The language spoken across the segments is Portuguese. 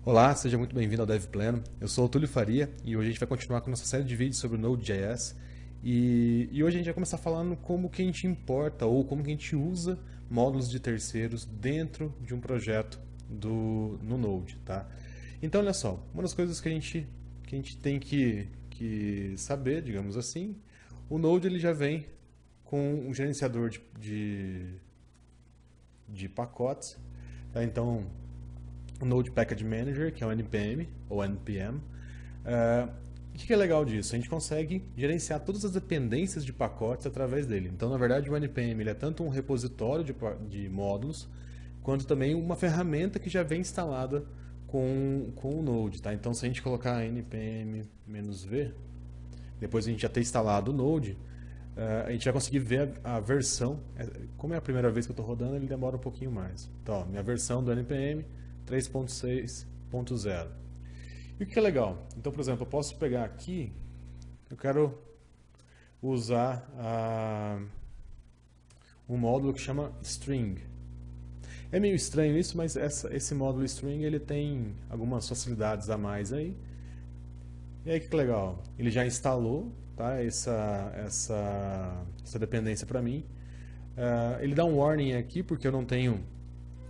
Olá, seja muito bem-vindo ao Dev Pleno. Eu sou o Túlio Faria e hoje a gente vai continuar com a nossa série de vídeos sobre o Node.js. E hoje a gente vai começar falando como que a gente importa ou como que a gente usa módulos de terceiros dentro de um projeto no Node, tá? Então, olha só, uma das coisas que a gente tem que saber, digamos assim, o Node ele já vem com um gerenciador de pacotes, tá? Então, o Node Package Manager, que é o NPM ou NPM. O que é legal disso? A gente consegue gerenciar todas as dependências de pacotes através dele. Então, na verdade, o NPM ele é tanto um repositório de módulos, quanto também uma ferramenta que já vem instalada com o Node. Tá? Então, se a gente colocar npm-v, depois a gente já ter instalado o Node, a gente vai conseguir ver a versão. Como é a primeira vez que eu estou rodando, ele demora um pouquinho mais. Então, ó, minha versão do NPM 3.6.0. E o que é legal? Então, por exemplo, eu posso pegar aqui, eu quero usar um módulo que chama string. É meio estranho isso, mas esse módulo string ele tem algumas facilidades a mais aí. E aí que legal? Ele já instalou, tá, essa dependência para mim. Ele dá um warning aqui porque eu não tenho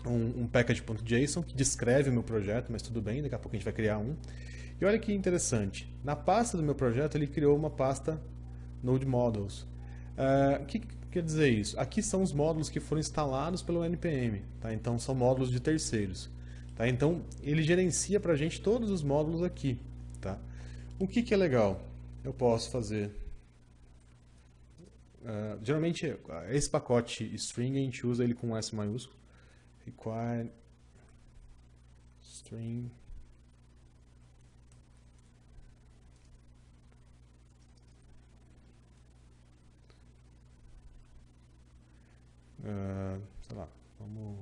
um package.json que descreve o meu projeto, mas tudo bem, daqui a pouco a gente vai criar um. E olha que interessante, na pasta do meu projeto ele criou uma pasta Node Models. O que quer dizer isso? Aqui são os módulos que foram instalados pelo NPM, tá? Então são módulos de terceiros. Tá? Então ele gerencia para a gente todos os módulos aqui. Tá? O que é legal? Eu posso fazer... geralmente esse pacote string a gente usa ele com S maiúsculo. Require string sei lá, vamos...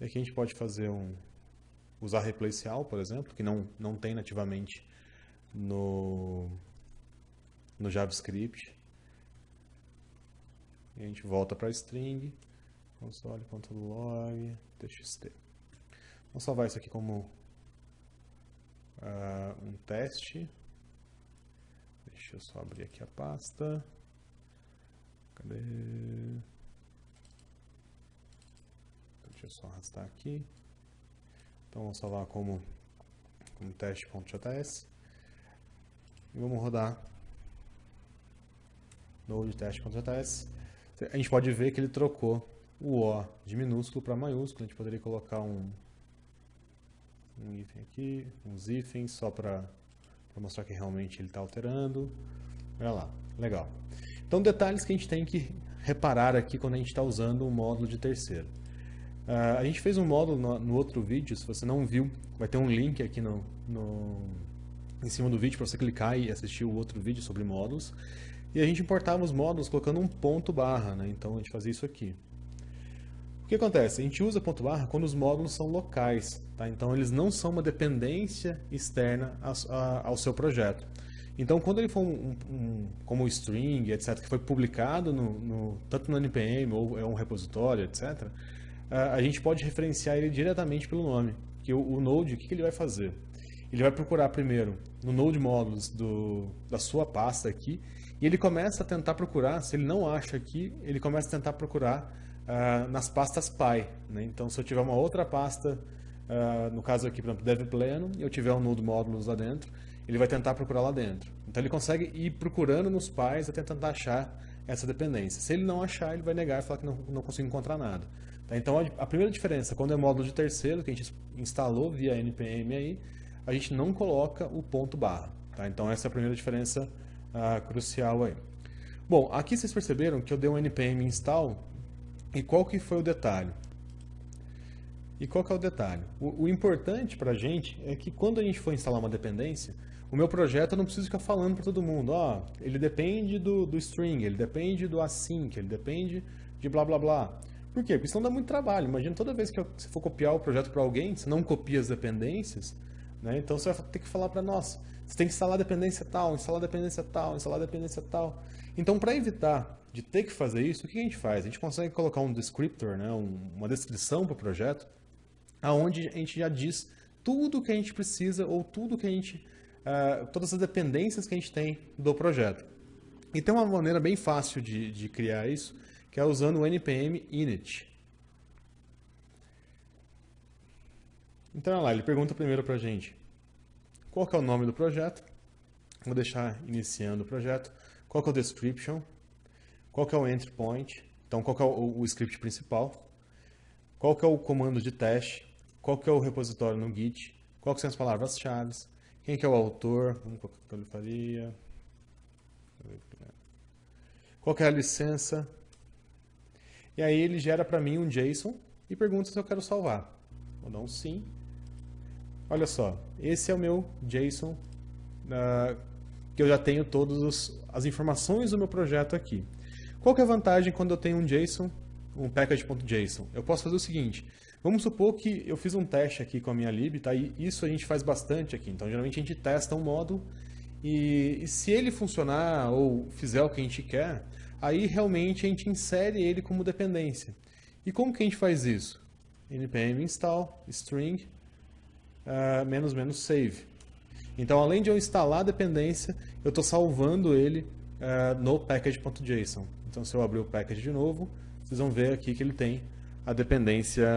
E aqui a gente pode fazer usar replace all, por exemplo, que não tem nativamente no JavaScript. E a gente volta para string, console.log, txt. Vamos salvar isso aqui como um teste. Deixa eu só abrir aqui a pasta. Cadê? Deixa eu só arrastar aqui. Então vamos salvar como teste.js. E vamos rodar node teste.js. A gente pode ver que ele trocou o O de minúsculo para maiúsculo. A gente poderia colocar um hífen aqui, uns hífens, só para mostrar que realmente ele está alterando. Olha lá, legal. Então, detalhes que a gente tem que reparar aqui quando a gente está usando um módulo de terceiro. A gente fez um módulo no outro vídeo, se você não viu, vai ter um link aqui em cima do vídeo para você clicar e assistir o outro vídeo sobre módulos. E a gente importava os módulos colocando um ponto barra, né? Então a gente fazia isso aqui. O que acontece? A gente usa ponto barra quando os módulos são locais, tá? Então eles não são uma dependência externa ao seu projeto. Então quando ele for como o string, etc., que foi publicado tanto no NPM ou é um repositório, etc., a gente pode referenciar ele diretamente pelo nome. Que o Node, o que ele vai fazer? Ele vai procurar primeiro no Node Modules da sua pasta aqui, e ele começa a tentar procurar, se ele não acha aqui, ele começa a tentar procurar nas pastas py. Né? Então, se eu tiver uma outra pasta, no caso aqui, por exemplo, Dev Pleno, e eu tiver um Node Modules lá dentro, ele vai tentar procurar lá dentro. Então, ele consegue ir procurando nos pys até tentar achar essa dependência. Se ele não achar, ele vai negar e falar que não consigo encontrar nada. Tá? Então, a primeira diferença, quando é módulo de terceiro, que a gente instalou via NPM aí, a gente não coloca o ponto barra. Tá? Então, essa é a primeira diferença crucial aí. Bom, aqui vocês perceberam que eu dei um npm install, e qual que foi o detalhe? E qual que é o detalhe? O importante para a gente é que quando a gente for instalar uma dependência, o meu projeto eu não preciso ficar falando para todo mundo, ele depende do string, ele depende do async, ele depende de blá blá blá. Por quê? Porque senão dá muito trabalho. Imagina toda vez que você for copiar o projeto para alguém, você não copia as dependências, né? Então você vai ter que falar para nós, você tem que instalar dependência tal, instalar dependência tal, instalar dependência tal. Então, para evitar de ter que fazer isso, o que a gente faz? A gente consegue colocar um descriptor, né? Uma descrição para o projeto, aonde a gente já diz tudo o que a gente precisa ou tudo que a gente, todas as dependências que a gente tem do projeto. E tem uma maneira bem fácil de criar isso, que é usando o npm init. Então, olha lá, ele pergunta primeiro para a gente qual que é o nome do projeto. Vou deixar iniciando o projeto. Qual que é o description? Qual que é o entry point? Então, qual que é o script principal? Qual que é o comando de teste? Qual que é o repositório no Git? Qual que são as palavras-chave? Quem que é o autor? Vamos colocar que eu faria. Qual que é a licença? E aí ele gera para mim um JSON e pergunta se eu quero salvar. Vou dar um sim. Olha só, esse é o meu JSON, que eu já tenho todas as informações do meu projeto aqui. Qual que é a vantagem quando eu tenho um JSON, um package.json? Eu posso fazer o seguinte, vamos supor que eu fiz um teste aqui com a minha lib, tá? E isso a gente faz bastante aqui. Então, geralmente a gente testa um módulo e se ele funcionar ou fizer o que a gente quer, aí realmente a gente insere ele como dependência. E como que a gente faz isso? npm install string "-save". Então, além de eu instalar a dependência, eu estou salvando ele no package.json. Então, se eu abrir o package de novo, vocês vão ver aqui que ele tem a dependência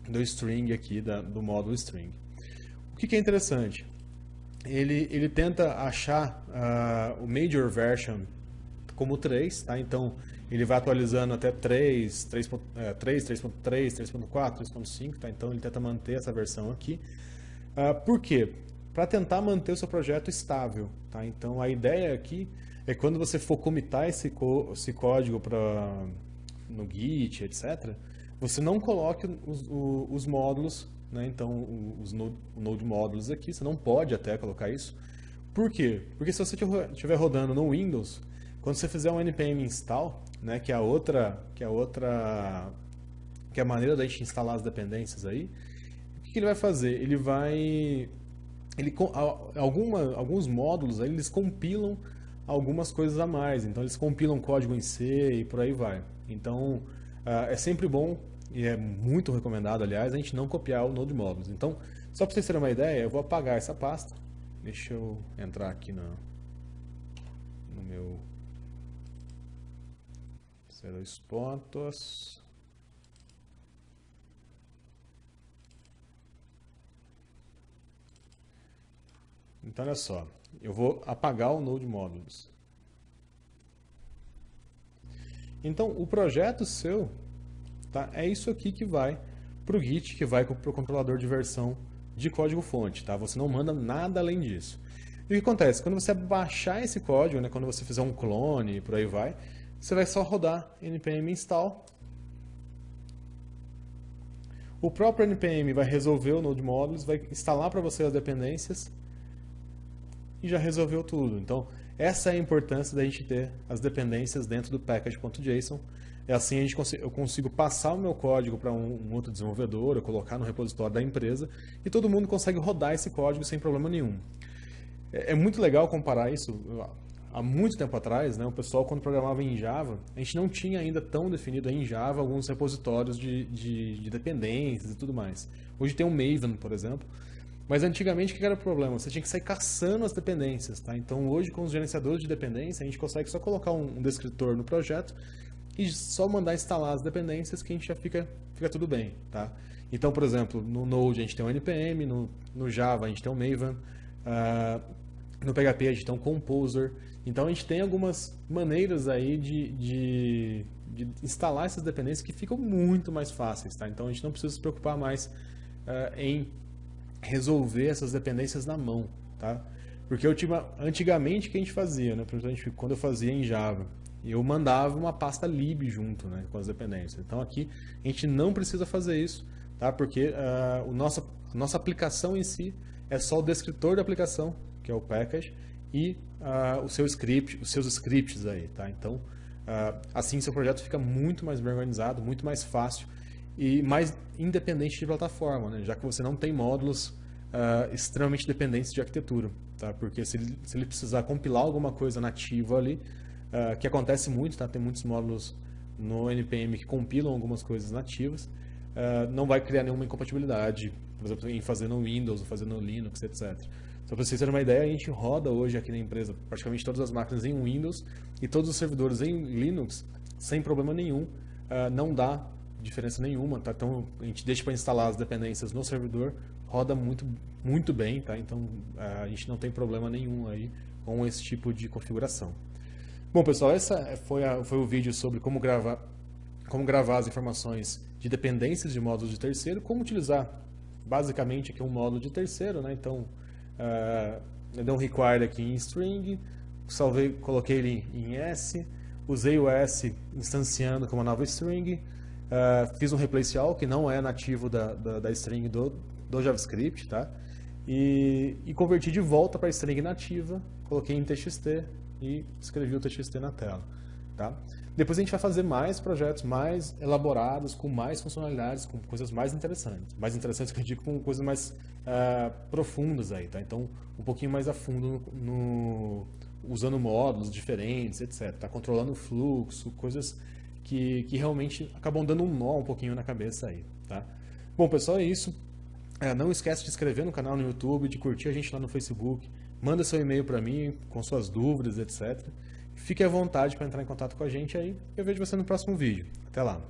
do string aqui, do módulo string. O que é interessante? Ele tenta achar o major version como 3, tá? Então ele vai atualizando até 3, 3.3, 3.4, 3.5, tá? Então ele tenta manter essa versão aqui. Por quê? Para tentar manter o seu projeto estável, tá? Então a ideia aqui é quando você for commitar esse código no Git, etc., você não coloque os módulos, né? Então os node módulos aqui, você não pode até colocar isso. Por quê? Porque se você estiver rodando no Windows, quando você fizer um npm install, né, que é a maneira da gente instalar as dependências aí, o que ele vai fazer? Alguns módulos aí, eles compilam algumas coisas a mais. Então eles compilam código em C e por aí vai. Então é sempre bom e é muito recomendado, aliás, a gente não copiar o Node Modules. Então, só para vocês terem uma ideia, eu vou apagar essa pasta. Deixa eu entrar aqui no meu C2 pontos. Então, olha só, eu vou apagar o Node Modules. Então, o projeto seu, tá, é isso aqui que vai para o Git, que vai para o controlador de versão de código-fonte. Tá? Você não manda nada além disso. E o que acontece? Quando você baixar esse código, né, quando você fizer um clone e por aí vai, você vai só rodar npm install. O próprio npm vai resolver o Node Modules, vai instalar para você as dependências e já resolveu tudo. Então, essa é a importância da gente ter as dependências dentro do package.json. É assim eu consigo passar o meu código para um outro desenvolvedor, eu colocar no repositório da empresa e todo mundo consegue rodar esse código sem problema nenhum. É muito legal comparar isso. Há muito tempo atrás, né, o pessoal, quando programava em Java, a gente não tinha ainda tão definido em Java alguns repositórios de dependências e tudo mais. Hoje tem o Maven, por exemplo. Mas antigamente, o que era o problema? Você tinha que sair caçando as dependências. Tá? Então, hoje, com os gerenciadores de dependência, a gente consegue só colocar um descritor no projeto e só mandar instalar as dependências que a gente já fica tudo bem. Tá? Então, por exemplo, no Node a gente tem o NPM, no Java a gente tem o Maven, no PHP a gente tem um Composer. Então, a gente tem algumas maneiras aí de instalar essas dependências que ficam muito mais fáceis. Tá? Então, a gente não precisa se preocupar mais em resolver essas dependências na mão, tá? Porque antigamente o que a gente fazia, né? Principalmente quando eu fazia em Java, eu mandava uma pasta lib junto, né, com as dependências. Então aqui a gente não precisa fazer isso, tá? Porque a nossa aplicação em si é só o descritor da aplicação, que é o package, e os seus scripts aí, tá? Então assim seu projeto fica muito mais bem organizado, muito mais fácil e mais independente de plataforma, né? Já que você não tem módulos extremamente dependentes de arquitetura, tá? Porque se ele precisar compilar alguma coisa nativa ali, que acontece muito, tá? Tem muitos módulos no NPM que compilam algumas coisas nativas, não vai criar nenhuma incompatibilidade, por exemplo, em fazer no Windows ou fazer no Linux, etc. Só para vocês terem uma ideia, a gente roda hoje aqui na empresa praticamente todas as máquinas em Windows e todos os servidores em Linux sem problema nenhum, não dá diferença nenhuma, tá? Então a gente deixa para instalar as dependências no servidor, roda muito bem, tá? Então a gente não tem problema nenhum aí com esse tipo de configuração. Bom, pessoal, essa foi o vídeo sobre como gravar as informações de dependências de módulos de terceiro, como utilizar basicamente aqui um módulo de terceiro, né? Então, eu dei um require aqui em string, coloquei ele em S, usei o S instanciando como uma nova string, fiz um replace all, que não é nativo da string do JavaScript, tá? E converti de volta para a string nativa, coloquei em TXT e escrevi o TXT na tela, tá? Depois a gente vai fazer mais projetos mais elaborados, com mais funcionalidades, com coisas mais interessantes. Mais interessantes que eu digo, com coisas mais profundas aí, tá? Então, um pouquinho mais a fundo usando módulos diferentes, etc. Tá? Controlando o fluxo, coisas que realmente acabam dando um nó um pouquinho na cabeça aí, tá? Bom, pessoal, é isso. Não esquece de se inscrever no canal no YouTube, de curtir a gente lá no Facebook, manda seu e-mail para mim com suas dúvidas, etc. Fique à vontade para entrar em contato com a gente aí. Eu vejo você no próximo vídeo. Até lá!